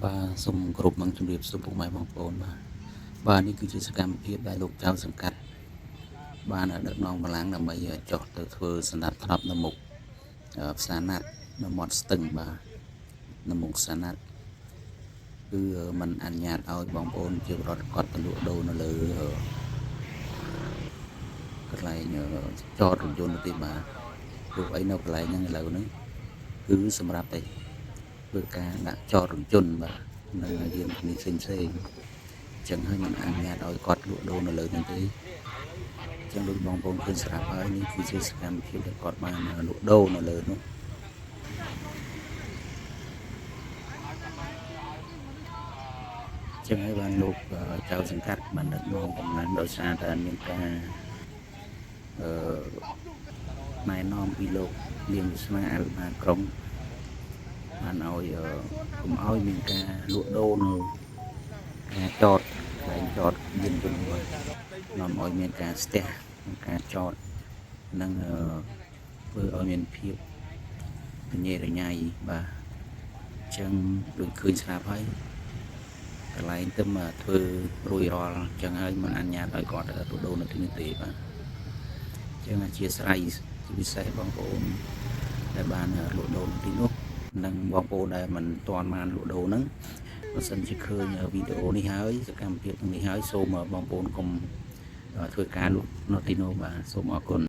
បាទសូមគោរពនឹងជម្រាបសួរពុកម៉ែបងប្អូនបាទនេះគឺជាសកម្មភាពដែលលោកចៅសង្កាត់បានដឹកនាំកម្លាំងដើម្បីចុះទៅធ្វើសម្ដាប់ធ្នាប់នៅមុខផ្សារណាត់នៅមាត់ស្ទឹងបាទនៅមុខផ្សារណាត់គឺมันអនុញ្ញាតឲ្យបងប្អូនជារដ្ឋគាត់ទៅលក់ដូរនៅលើកន្លែងចតរថយន្តទេបាទព្រោះអីនៅកន្លែងហ្នឹងឥឡូវហ្នឹងគឺសម្រាប់តែធ្វើការដាក់ចតរថយន្តបាទនៅយានជំនិះផ្សេងៗចឹងហើយมันអនុញ្ញាតឲ្យគាត់លក់ដូរនៅលើហ្នឹងទេចឹងដូចបងប្អូនឃើញស្រាប់ហើយនេះគឺជាសកម្មភាពដែលគាត់បានលក់ដូរនៅលើនោះចឹងហើយបានលោកចៅសង្កាត់បានដឹកនាំកម្លាំងដោយសារតែមានការណែនាំពីលោកនាងវាសនាអភិបាលក្រុងបានឲ្យកុំឲ្យមានការលក់ដូរនៅការចតកន្លែងចតយានយន្តបាទនាំឲ្យមានការស្ទះការចតនិងធ្វើឲ្យមានភាពញ៉េរញ៉ៃបាទអញ្ចឹងដូចឃើញស្រាប់ហើយកន្លែងទៅមកធ្វើរួចរាល់អញ្ចឹងហើយមិនអនុញ្ញាតឲ្យគាត់លក់ដូរនៅទីនេះទេបាទអញ្ចឹងអធិស្ឋានជាពិសេសបងប្អូនដែលបានលក់ដូរទីនោះនិងបងប្អូនដែលមិនទាន់បានលក់ដូរហ្នឹងបើសិនជាឃើញវីដេអូនេះហើយសកម្មភាពនេះហើយសូមបងប្អូនកុំធ្វើការលក់នៅទីនោះបាទសូមអរគុណ